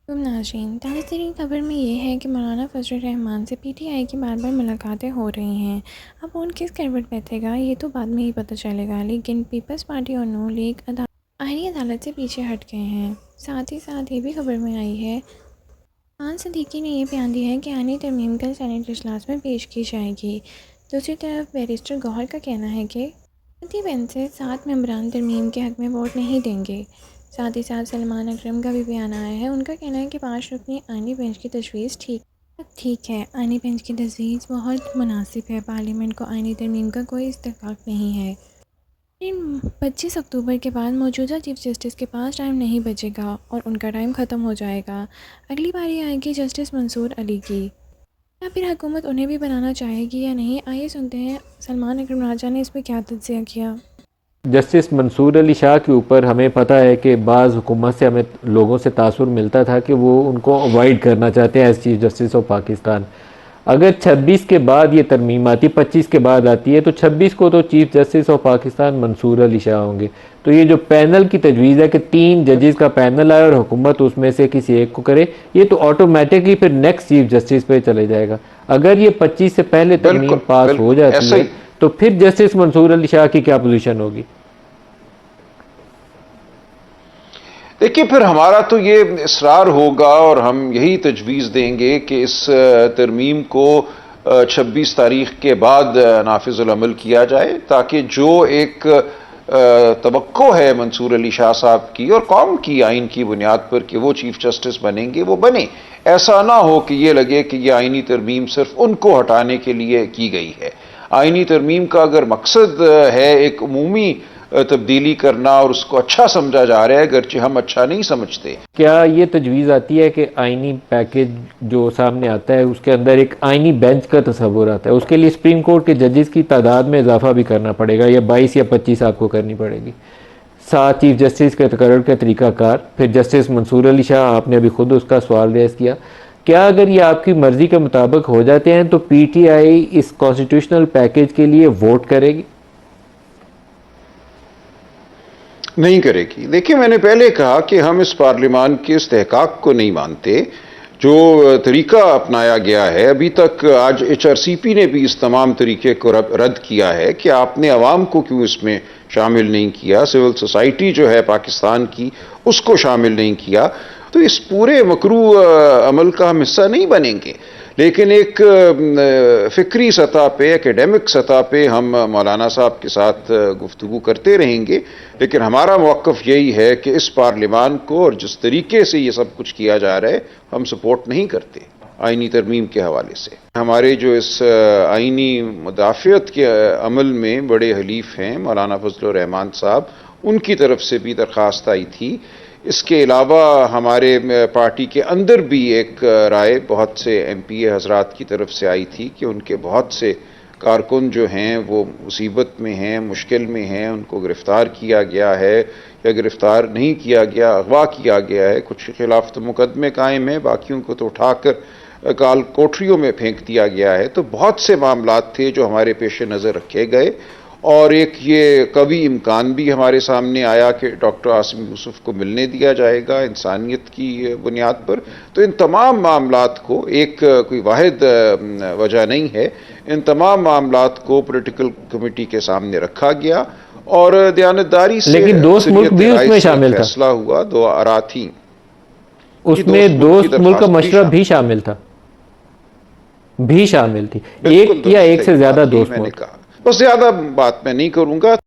तुम नाज़रीन, ताज़ा तरीन खबर में ये है कि मौलाना फजल रहमान से पीटीआई की बार बार मुलाकातें हो रही हैं। अब कौन किस करवट बैठेगा ये तो बाद में ही पता चलेगा, लेकिन पीपल्स पार्टी और नून लीग आईनी अदालत से पीछे हट गए हैं। साथ ही साथ ये भी खबर में आई है, खान सिद्दीकी ने यह बयान दिया है कि आईनी तरमीम कल सेनेट इजलास में पेश की जाएगी। दूसरी तरफ बैरिस्टर गौहर का कहना है कि हुकूमती बेंच से 7 मेंबरान तरमीम के हक़ में वोट नहीं देंगे। साथ ही साथ सलमान अकरम का भी बयान आया है। उनका कहना है कि 5 रुकनी आईनी बेंच की तजवीज़ ठीक है। आईनी बेंच की तजवीज़ बहुत मुनासिब है। पार्लियामेंट को आईनी तरमीम का कोई इस्तेकाक नहीं है, लेकिन 25 अक्टूबर के बाद मौजूदा चीफ जस्टिस के पास टाइम नहीं बचेगा और उनका टाइम ख़त्म हो जाएगा। अगली बारी आएगी जस्टिस मंसूर अली की, या फिर हुकूमत उन्हें भी बनाना चाहेगी या नहीं। आइए सुनते हैं सलमान अकरम राजा ने इस पर क्या तज्ज़िया किया। जस्टिस मंसूर अली शाह के ऊपर हमें पता है कि बाज़ हुकूमत से हमें लोगों से तासुर मिलता था कि वो उनको अवॉइड करना चाहते हैं as chief justice of Pakistan. अगर 26 के बाद ये तरमीम आती, 25 के बाद आती है, तो 26 को तो chief justice of Pakistan Mansoor Ali Shah होंगे। तो ये जो पैनल की तजवीज़ है कि 3 जजेस का पैनल आए और हुकूमत उसमें से किसी एक को करे, ये तो ऑटोमेटिकली फिर नेक्स्ट चीफ जस्टिस पे चले जाएगा। अगर ये 25 से पहले तरमीम बिल्कुल पास हो बिल्कुल जाती ऐसा है ही। तो फिर जस्टिस मंसूर अली शाह की क्या पोजीशन होगी? देखिए, फिर हमारा तो ये इसरार होगा और हम यही तजवीज़ देंगे कि इस तरमीम को 26 तारीख के बाद नाफिजुल अमल किया जाए, ताकि जो एक तवक्को है मंसूर अली शाह साहब की और कौम की आइन की बुनियाद पर कि वो चीफ जस्टिस बनेंगे, वो बने। ऐसा ना हो कि ये लगे कि ये आइनी तरमीम सिर्फ उनको हटाने के लिए की गई है। आइनी तरमीम का अगर मकसद है एक उमूमी तब्दीली करना और उसको अच्छा समझा जा रहा है, अगरचे हम अच्छा नहीं समझते। क्या ये तजवीज़ आती है कि आइनी पैकेज जो सामने आता है उसके अंदर एक आइनी बेंच का तस्वुर आता है, उसके लिए सुप्रीम कोर्ट के जजेस की तादाद में इजाफा भी करना पड़ेगा, या 22 या 25 आपको करनी पड़ेगी? 7 चीफ जस्टिस के तकर्रुर का तरीक़ाकार, फिर जस्टिस मंसूर अली शाह, आपने अभी खुद उसका सवाल रेज़ किया। क्या अगर ये आपकी मर्ज़ी के मुताबिक हो जाते हैं तो पीटीआई इस कॉन्स्टिट्यूशनल पैकेज के लिए वोट करेगी? नहीं करेगी। देखिए, मैंने पहले कहा कि हम इस पार्लियामान के इस्तेहकाक को नहीं मानते। जो तरीका अपनाया गया है अभी तक, आज एचआरसीपी ने भी इस तमाम तरीके को रद्द किया है कि आपने अवाम को क्यों इसमें शामिल नहीं किया, सिविल सोसाइटी जो है पाकिस्तान की उसको शामिल नहीं किया। तो इस पूरे मकरू अमल का हम हिस्सा नहीं बनेंगे, लेकिन एक फ़िक्री सतह पे, एकेडमिक सतह पे हम मौलाना साहब के साथ गुफ्तगू करते रहेंगे। लेकिन हमारा मौक़िफ़ यही है कि इस पार्लियामान को और जिस तरीके से ये सब कुछ किया जा रहा है, हम सपोर्ट नहीं करते आइनी तरमीम के हवाले से। हमारे जो इस आइनी मुदाफ़ियत के अमल में बड़े हलीफ हैं मौलाना फजल रहमान साहब, उनकी तरफ से भी दरख्वास्त आई थी। इसके अलावा हमारे पार्टी के अंदर भी एक राय बहुत से एमपीए हजरात की तरफ से आई थी कि उनके बहुत से कारकुन जो हैं वो मुसीबत में हैं, मुश्किल में हैं, उनको गिरफ़्तार किया गया है या गिरफ़्तार नहीं किया गया, अगवा किया गया है। कुछ के खिलाफ तो मुकदमे कायम हैं, बाकियों को तो उठाकर काल कोठरियों में फेंक दिया गया है। तो बहुत से मामलात थे जो हमारे पेश नज़र रखे गए, और एक ये कभी इम्कान भी हमारे सामने आया कि डॉक्टर आसिम यूसुफ को मिलने दिया जाएगा इंसानियत की बुनियाद पर। तो इन तमाम मामलात को, एक कोई वाहिद वजह नहीं है, इन तमाम मामलात को पॉलिटिकल कमेटी के सामने रखा गया और दयानतदारी से, लेकिन दोस्त मुल्क भी उसमें शामिल था, फैसला हुआ। 2 आरा थी, उसमें दोस्त मुल्क का मशरफ भी शामिल था, भी शामिल थी, एक या एक से ज्यादा दोस्त मैंने मुल्क। कहा, बस ज्यादा बात मैं नहीं करूंगा।